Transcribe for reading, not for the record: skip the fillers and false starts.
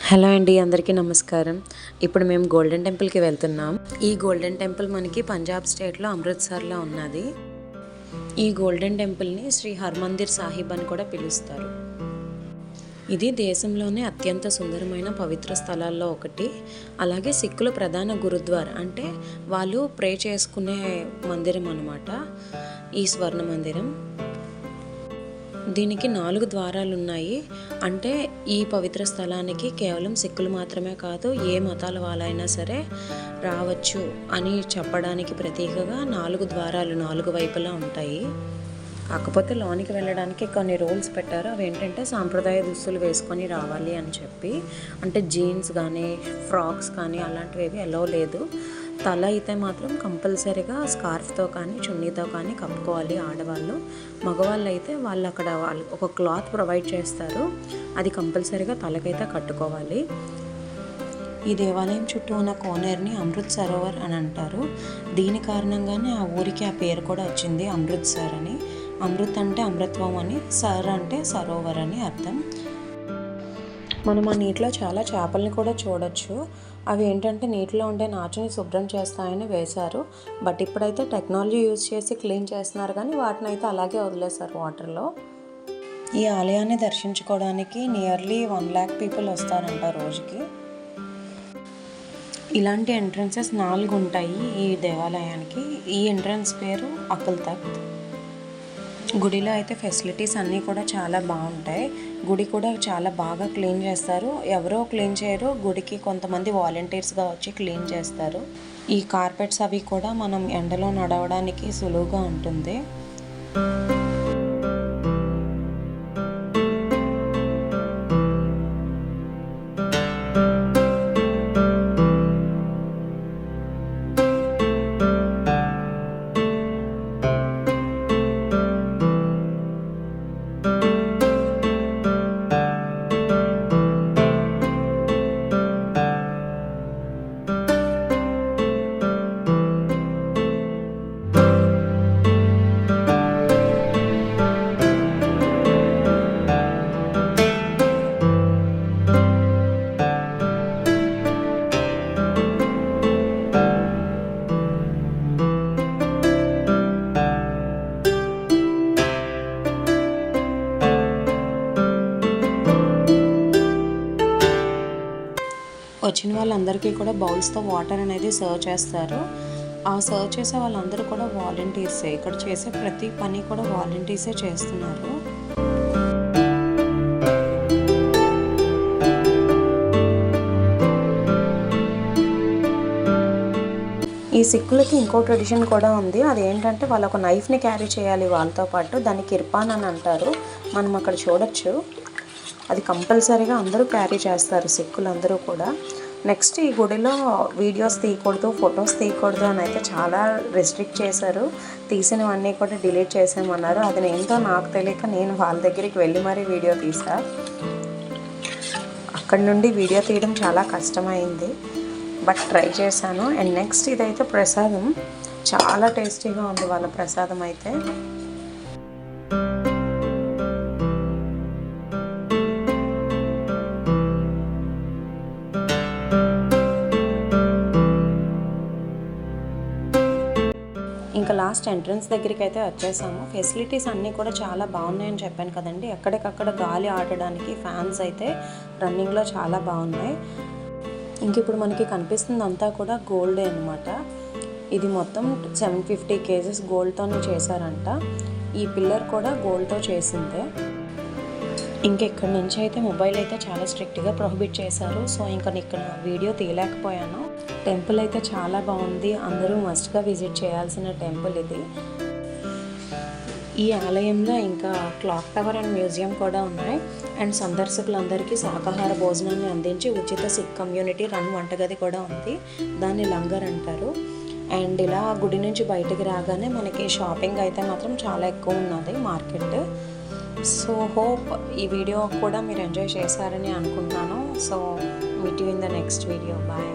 Hello అండి, అందరికీ నమస్కారం. ఇప్పుడు మేము గోల్డెన్ టెంపుల్కి వెళ్తున్నాం. ఈ గోల్డెన్ టెంపుల్ మనకి పంజాబ్ స్టేట్లో అమృత్సర్లో ఉన్నది. ఈ గోల్డెన్ టెంపుల్ని శ్రీ హర్మందిర్ సాహిబ్ అని కూడా పిలుస్తారు. ఇది దేశంలోనే అత్యంత సుందరమైన పవిత్ర స్థలాల్లో ఒకటి. అలాగే సిక్కుల ప్రధాన గురుద్వార్, అంటే వాళ్ళు ప్రే చేసుకునే మందిరం అన్నమాట ఈ స్వర్ణ మందిరం. దీనికి 4 ద్వారాలు ఉన్నాయి. అంటే ఈ పవిత్ర స్థలానికి కేవలం సిక్కులు మాత్రమే కాదు, ఏ మతాల వాళ్ళైనా సరే రావచ్చు అని చెప్పడానికి ప్రతీకగా 4 ద్వారాలు 4 వైపులా ఉంటాయి. కాకపోతే లోనికి వెళ్ళడానికి కొన్ని రూల్స్ పెట్టారు. అవి ఏంటంటే సాంప్రదాయ దుస్తులు వేసుకొని రావాలి అని చెప్పి. అంటే జీన్స్ కానీ ఫ్రాక్స్ కానీ అలాంటివి ఎలో లేదు. తల అయితే మాత్రం కంపల్సరీగా స్కార్ఫ్తో కానీ చున్నీతో కానీ కప్పుకోవాలి ఆడవాళ్ళు. మగవాళ్ళు అయితే వాళ్ళు ఒక క్లాత్ ప్రొవైడ్ చేస్తారు, అది కంపల్సరీగా తలకైతే కట్టుకోవాలి. ఈ దేవాలయం చుట్టూ ఉన్న కోనేరుని అమృత్ సరోవర్ అని అంటారు. దీని కారణంగానే ఆ ఊరికి ఆ పేరు కూడా వచ్చింది, అమృత్సర్ అని. అమృత్ అంటే అమృత్వం అని, సర్ అంటే సరోవర్ అని అర్థం. మనం ఆ నీటిలో చాలా చేపల్ని కూడా చూడొచ్చు. అవి ఏంటంటే నీటిలో ఉండే నాచుని శుభ్రం చేస్తాయని వేశారు. బట్ ఇప్పుడైతే టెక్నాలజీ యూజ్ చేసి క్లీన్ చేస్తున్నారు, కానీ వాటిని అయితే అలాగే వదిలేశారు వాటర్లో. ఈ ఆలయాన్ని దర్శించుకోవడానికి నియర్లీ 1 lakh పీపుల్ వస్తారంట రోజుకి. ఇలాంటి ఎంట్రన్సెస్ 4 ఉంటాయి ఈ దేవాలయానికి. ఈ ఎంట్రన్స్ పేరు అకుల్ తఖ్త్. గుడిలో అయితే ఫెసిలిటీస్ అన్నీ కూడా చాలా బాగుంటాయి. గుడి కూడా చాలా బాగా క్లీన్ చేస్తారు. ఎవరో క్లీన్ చేయరు, గుడికి కొంతమంది వాలంటీర్స్గా వచ్చి క్లీన్ చేస్తారు. ఈ కార్పెట్స్ అవి కూడా మనం ఎండలో నడవడానికి సులువుగా ఉంటుంది. వచ్చిన వాళ్ళందరికీ కూడా బౌల్స్తో వాటర్ అనేది సర్వ్ చేస్తారు. ఆ సర్వ్ చేసే వాళ్ళందరూ కూడా వాలంటీర్సే. ఇక్కడ చేసే ప్రతి పని కూడా వాలంటీర్సే చేస్తున్నారు. ఈ సిక్కులకి ఇంకో ట్రెడిషన్ కూడా ఉంది. అదేంటంటే వాళ్ళు ఒక నైఫ్ని క్యారీ చేయాలి వాళ్ళతో పాటు. దాన్ని కిర్పాన్ అని అంటారు. మనం అక్కడ చూడొచ్చు. అది కంపల్సరీగా అందరూ క్యారీ చేస్తారు, సిక్కులందరూ కూడా. నెక్స్ట్, ఈ గుడిలో వీడియోస్ తీయకూడదు, ఫొటోస్ తీయకూడదు అని అయితే చాలా రెస్ట్రిక్ట్ చేశారు. తీసినవన్నీ కూడా డిలీట్ చేసామన్నారు. అది ఏంటో నాకు తెలియక నేను వాళ్ళ దగ్గరికి వెళ్ళి మరీ వీడియో తీసా. అక్కడ నుండి వీడియో తీయడం చాలా కష్టమైంది, బట్ ట్రై చేశాను. అండ్ నెక్స్ట్, ఇదైతే ప్రసాదం. చాలా టేస్టీగా ఉంది వాళ్ళ ప్రసాదం అయితే. ఇంకా లాస్ట్ ఎంట్రన్స్ దగ్గరికి అయితే వచ్చేసాము. ఫెసిలిటీస్ అన్నీ కూడా చాలా బాగున్నాయని చెప్పాను కదండి. ఎక్కడికక్కడ గాలి ఆడడానికి ఫ్యాన్స్ అయితే రన్నింగ్లో చాలా బాగున్నాయి. ఇంక ఇప్పుడు మనకి కనిపిస్తుంది అంతా కూడా గోల్డే అనమాట. ఇది మొత్తం 750 kgs గోల్డ్తోనే చేశారంట. ఈ పిల్లర్ కూడా గోల్డ్తో చేసిందే. ఇంకెక్కడి నుంచి అయితే మొబైల్ అయితే చాలా స్ట్రిక్ట్గా ప్రొహిబిట్ చేశారు. సో ఇంకా ఇక్కడ వీడియో తీయలేకపోయాను. టెంపుల్ అయితే చాలా బాగుంది. అందరూ మస్ట్గా విజిట్ చేయాల్సిన టెంపుల్ ఇది. ఈ ఆలయంలో ఇంకా క్లాక్ టవర్ అండ్ మ్యూజియం కూడా ఉన్నాయి. అండ్ సందర్శకులందరికీ శాకాహార భోజనాన్ని అందించి ఉచిత సిక్ కమ్యూనిటీ రన్ వంటగది కూడా ఉంది. దాన్ని లంగర్ అంటారు. అండ్ ఇలా గుడి నుంచి బయటకు రాగానే మనకి షాపింగ్ అయితే మాత్రం చాలా ఎక్కువ ఉన్నది మార్కెట్. సో హోప్ ఈ వీడియో కూడా మీరు ఎంజాయ్ చేశారని అనుకుంటున్నాను. So meet you in the next video. Bye.